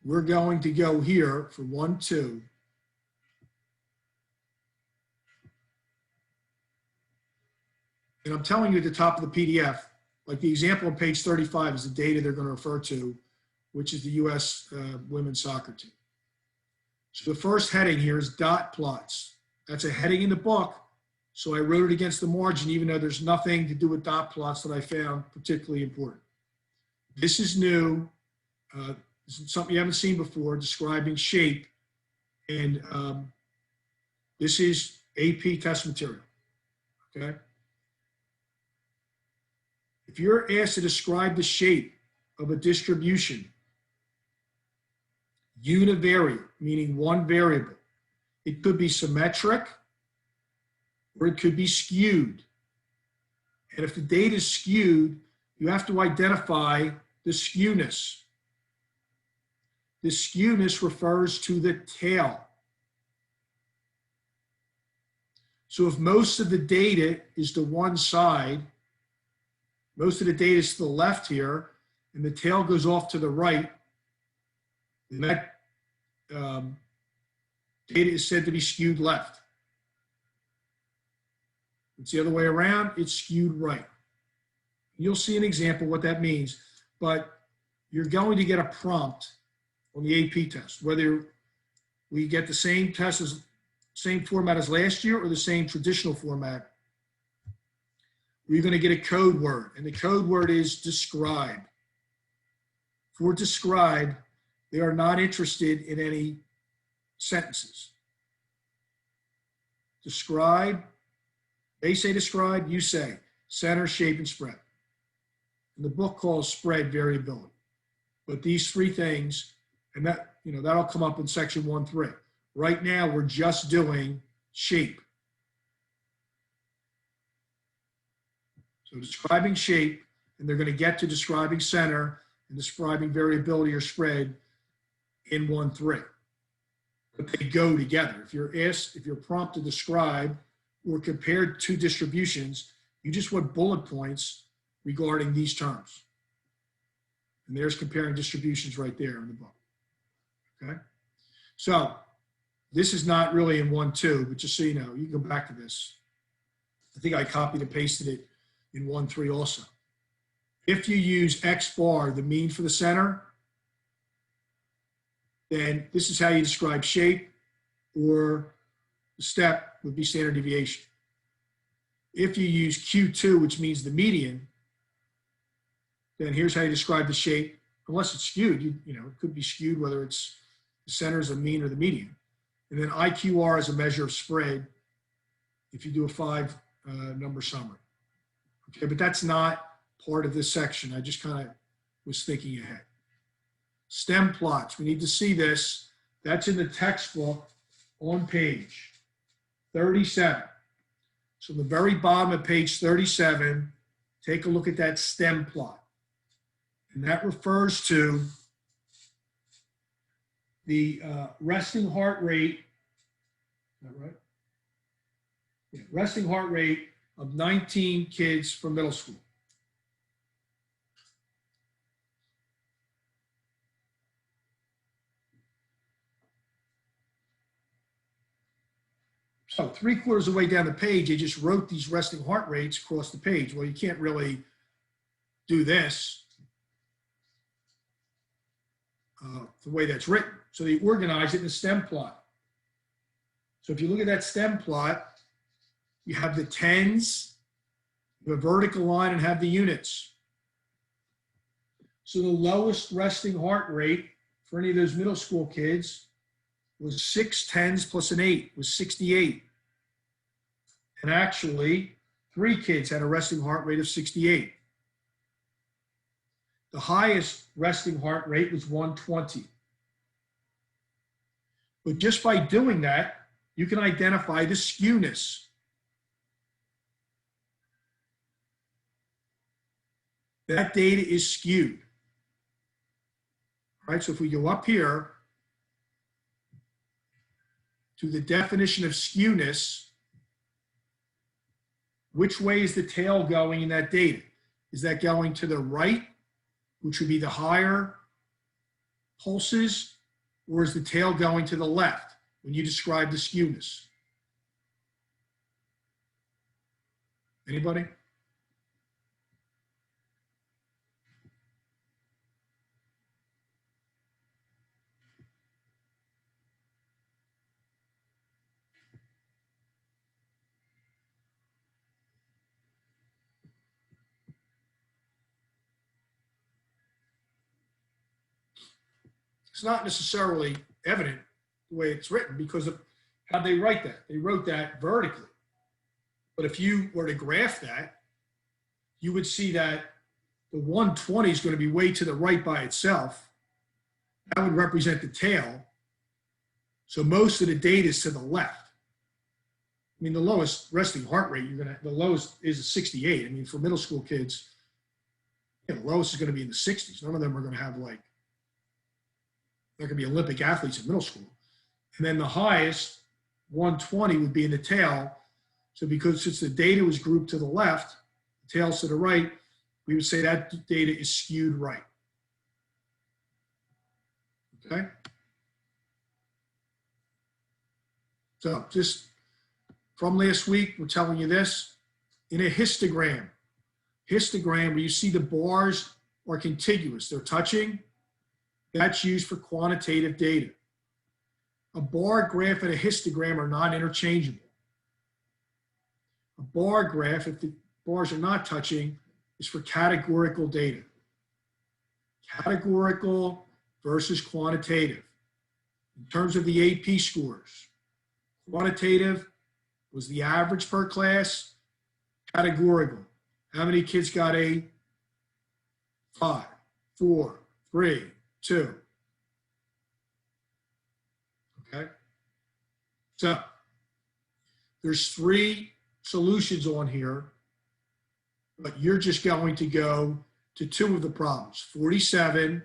we're going to go here for 1, 2. And I'm telling you at the top of the PDF, like the example on page 35 is the data they're going to refer to, which is the U.S. Women's soccer team. So the first heading here is dot plots. That's a heading in the book. So I wrote it against the margin, even though there's nothing to do with dot plots that I found particularly important. This is new. This is something you haven't seen before, describing shape. And this is AP test material, okay? If you're asked to describe the shape of a distribution, univariate, meaning one variable, it could be symmetric or it could be skewed. And if the data is skewed, you have to identify the skewness. The skewness refers to the tail. So if most of the data is to one side, most of the data is to the left here, and the tail goes off to the right, then that data is said to be skewed left. If it's the other way around, it's skewed right. You'll see an example what that means, but you're going to get a prompt on the AP test, whether we get the same test as same format as last year or the same traditional format. We're going to get a code word, and the code word is describe. For describe, they are not interested in any sentences. Describe, they say describe, you say center, shape, and spread. And the book calls spread variability. But these three things, and that, that'll come up in section 1.3. Right now, we're just doing shape. So describing shape, and they're going to get to describing center and describing variability or spread in 1.3. But they go together. If you're prompted to describe or compare two distributions, you just want bullet points regarding these terms. And there's comparing distributions right there in the book. Okay? So this is not really in 1.2, but just so you know, you can go back to this. I think I copied and pasted it in 1.3 also. If you use X bar, the mean for the center, then this is how you describe shape, or the step would be standard deviation. If you use Q2, which means the median, then here's how you describe the shape, unless it's skewed. It could be skewed whether it's the center is a mean or the median. And then IQR is a measure of spread if you do a 5 number summary. Okay, but that's not part of this section. I just kind of was thinking ahead. Stem plots, we need to see this. That's in the textbook on page 37. So the very bottom of page 37, take a look at that stem plot. And that refers to the resting heart rate, is that right? Yeah, resting heart rate of 19 kids from middle school. So 3/4 of the way down the page, they just wrote these resting heart rates across the page. Well, you can't really do this the way that's written. So they organize it in a stem plot. So if you look at that stem plot, you have the tens, the vertical line, and have the units. So the lowest resting heart rate for any of those middle school kids was 6 tens plus an 8, was 68. And actually, 3 kids had a resting heart rate of 68. The highest resting heart rate was 120. But just by doing that, you can identify the skewness. That data is skewed. All right, so if we go up here to the definition of skewness, which way is the tail going in that data? Is that going to the right, which would be the higher pulses, or is the tail going to the left when you describe the skewness? Anybody? It's not necessarily evident the way it's written because of how they write that. They wrote that vertically. But if you were to graph that, you would see that the 120 is going to be way to the right by itself. That would represent the tail. So most of the data is to the left. I mean, the lowest resting heart rate, the lowest is a 68. I mean, for middle school kids, the lowest is going to be in the 60s. None of them are going to have they're going to be Olympic athletes in middle school. And then the highest, 120, would be in the tail. So since the data was grouped to the left, the tail's to the right, we would say that data is skewed right. Okay? So just from last week, we're telling you this. In a histogram where you see the bars are contiguous, they're touching, that's used for quantitative data. A bar graph and a histogram are not interchangeable. A bar graph, if the bars are not touching, is for categorical data. Categorical versus quantitative. In terms of the AP scores, quantitative was the average per class. Categorical, how many kids got a 5, 4, 3, 2? Okay. So there's 3 solutions on here, but you're just going to go to 2 of the problems, 47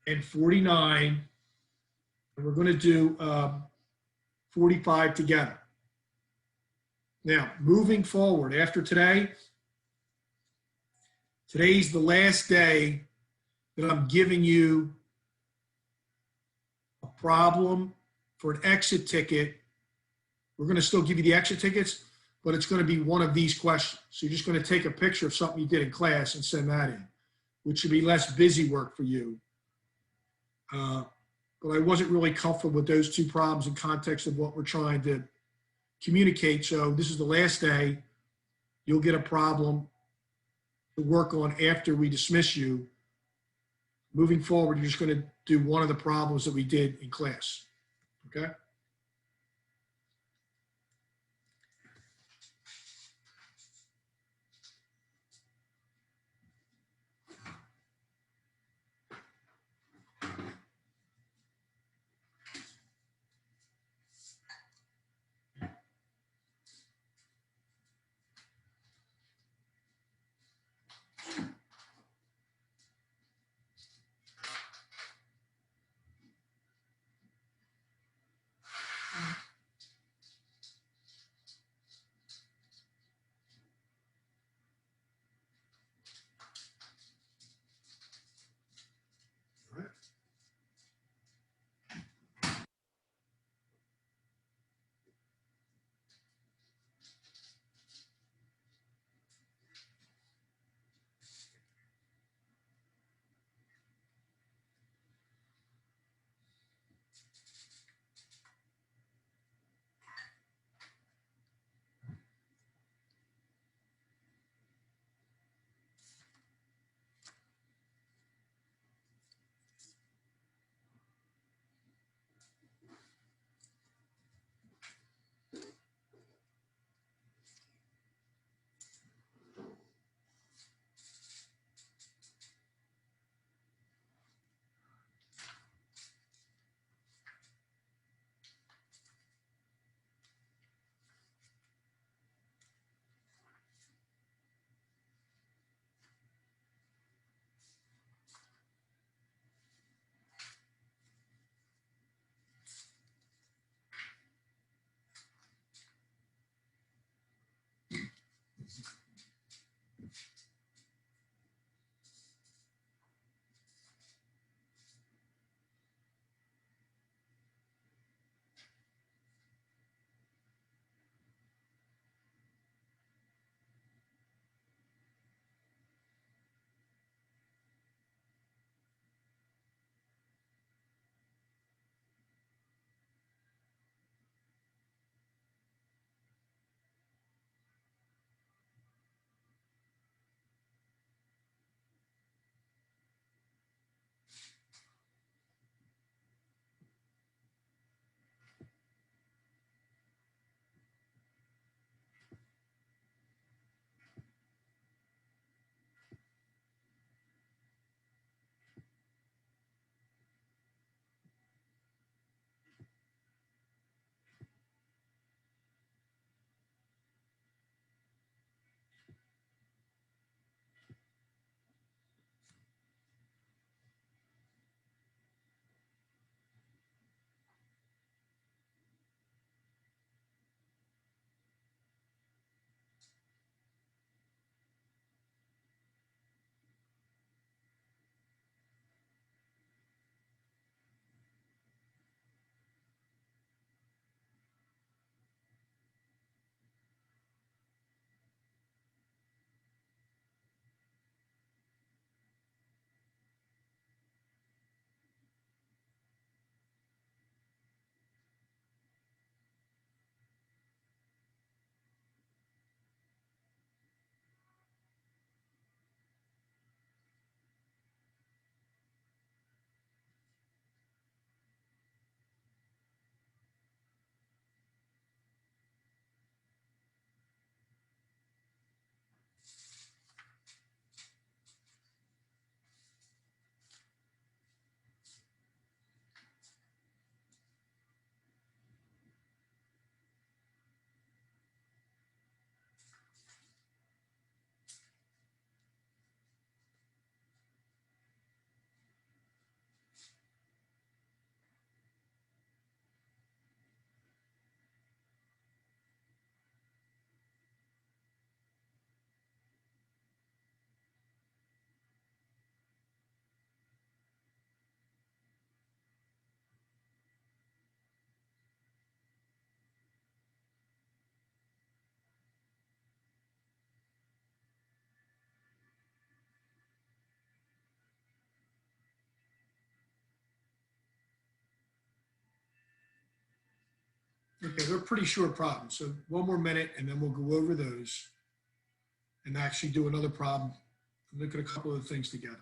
and 49, and we're going to do 45 together. Now, moving forward after today, today's the last day that I'm giving you a problem for an exit ticket. We're going to still give you the exit tickets, but it's going to be one of these questions. So you're just going to take a picture of something you did in class and send that in, which should be less busy work for you. But I wasn't really comfortable with those 2 problems in context of what we're trying to communicate. So this is the last day. You'll get a problem to work on after we dismiss you. Moving forward, you're just going to do one of the problems that we did in class. Okay? Okay, they're pretty short problems. So one more minute and then we'll go over those and actually do another problem and look at a couple of things together.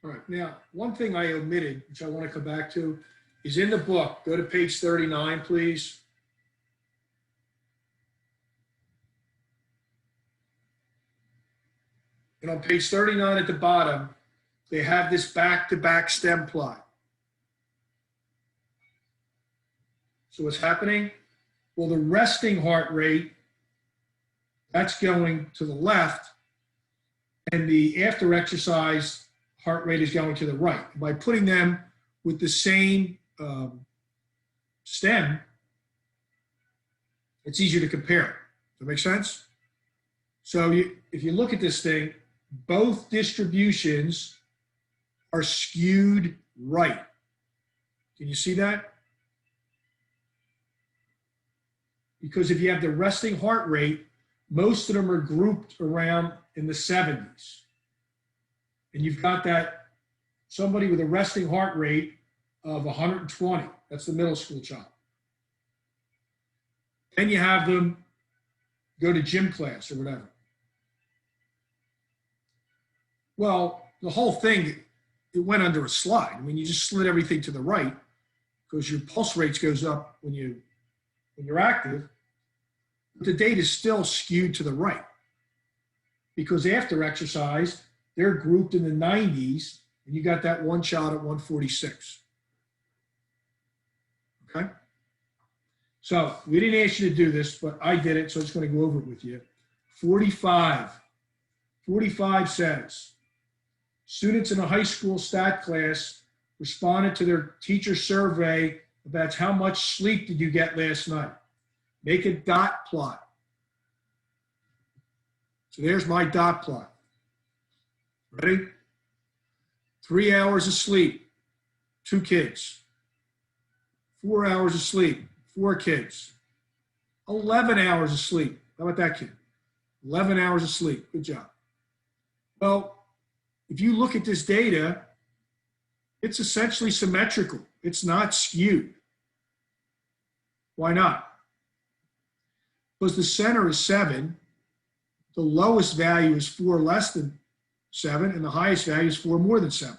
All right, now, one thing I omitted, which I want to come back to, is in the book. Go to page 39, please. And on page 39 at the bottom, they have this back-to-back stem plot. So what's happening? Well, the resting heart rate, that's going to the left, and the after exercise heart rate is going to the right. By putting them with the same stem, it's easier to compare. Does that make sense? So if you look at this thing, both distributions are skewed right. Can you see that? Because if you have the resting heart rate, most of them are grouped around in the 70s. And you've got that somebody with a resting heart rate of 120. That's the middle school child. Then you have them go to gym class or whatever. Well, the whole thing, it went under a slide. I mean, you just slid everything to the right because your pulse rates goes up when you're active. But the data is still skewed to the right because after exercise, they're grouped in the 90s, and you got that one child at 146. Okay? So we didn't ask you to do this, but I did it, so I'm just going to go over it with you. 45. 45 says, students in a high school stat class responded to their teacher survey about how much sleep did you get last night. Make a dot plot. So there's my dot plot. Ready? 3 hours of sleep, 2 kids. 4 hours of sleep, 4 kids. 11 hours of sleep. How about that kid? 11 hours of sleep. Good job. Well, if you look at this data, it's essentially symmetrical. It's not skewed. Why not? Because the center is 7. The lowest value is 4 less than 7, and the highest value is 4 more than 7.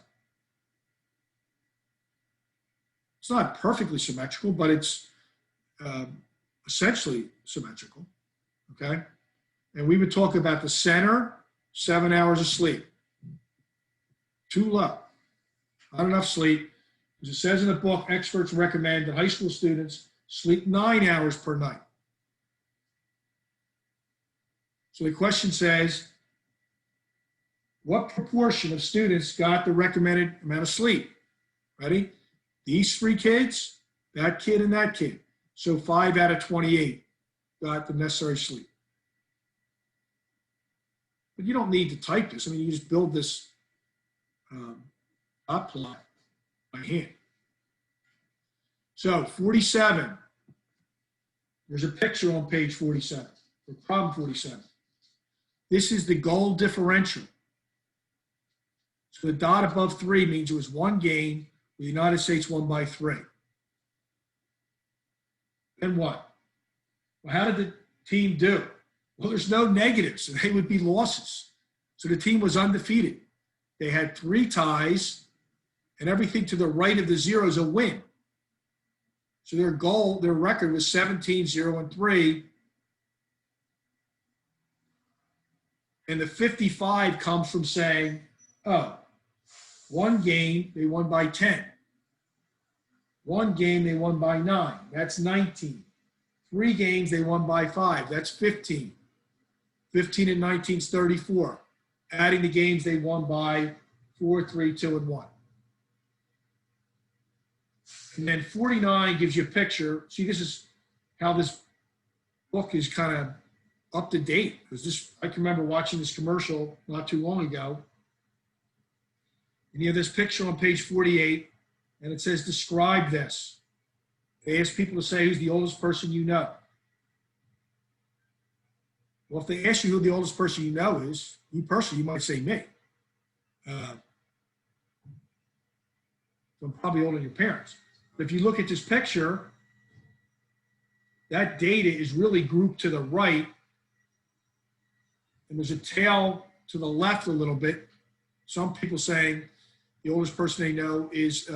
It's not perfectly symmetrical, but it's essentially symmetrical, okay? And we would talk about the center, 7 hours of sleep. Too low, not enough sleep. As it says in the book, experts recommend that high school students sleep 9 hours per night. So the question says, what proportion of students got the recommended amount of sleep? Ready? These 3 kids, that kid and that kid. So 5 out of 28 got the necessary sleep. But you don't need to type this. I mean, you just build this dot plot by hand. So 47, there's a picture on page 47, or problem 47. This is the goal differential. So the dot above 3 means it was 1 game, the United States won by 3. Then what? Well, how did the team do? Well, there's no negatives, so they would be losses. So the team was undefeated. They had 3 ties, and everything to the right of the 0 is a win. So their goal, their record was 17, 0, and 3. And the 55 comes from saying, oh, 1 game, they won by 10. 1 game, they won by 9. That's 19. 3 games, they won by 5. That's 15. 15 and 19 is 34. Adding the games, they won by 4, 3, 2, and 1. And then 49 gives you a picture. See, this is how this book is kind of up to date. Because this, I can remember watching this commercial not too long ago. And you have this picture on page 48, and it says, describe this. They ask people to say who's the oldest person you know. Well, if they ask you who the oldest person you know is, you personally, you might say me. I'm probably older than your parents. But if you look at this picture, that data is really grouped to the right, and there's a tail to the left a little bit. Some people saying the oldest person they know is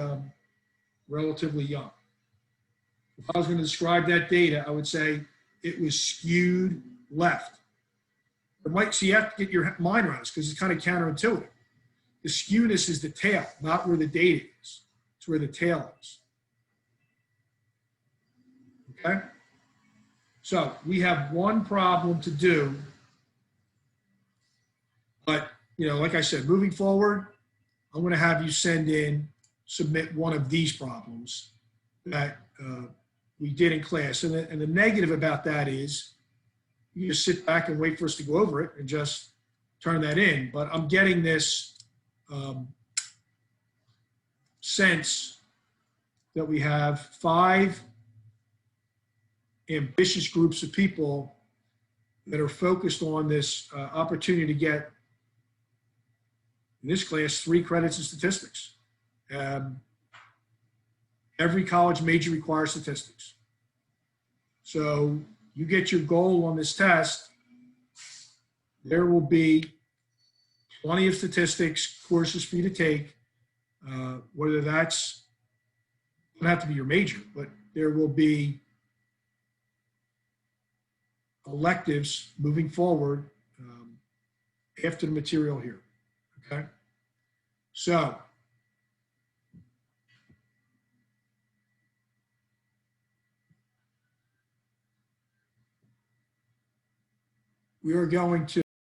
relatively young. If I was going to describe that data, I would say it was skewed left. So you have to get your mind around this because it's kind of counterintuitive. The skewness is the tail, not where the data is. It's where the tail is. Okay? So we have one problem to do. But, you know, like I said, moving forward, I'm going to have you submit one of these problems that we did in class. And the negative about that is you just sit back and wait for us to go over it and just turn that in. But I'm getting this sense that we have 5 ambitious groups of people that are focused on this opportunity to get, in this class, 3 credits in statistics. Every college major requires statistics. So you get your goal on this test, there will be plenty of statistics courses for you to take, whether that's, doesn't have to be your major, but there will be electives moving forward after the material here, okay? So, we are going to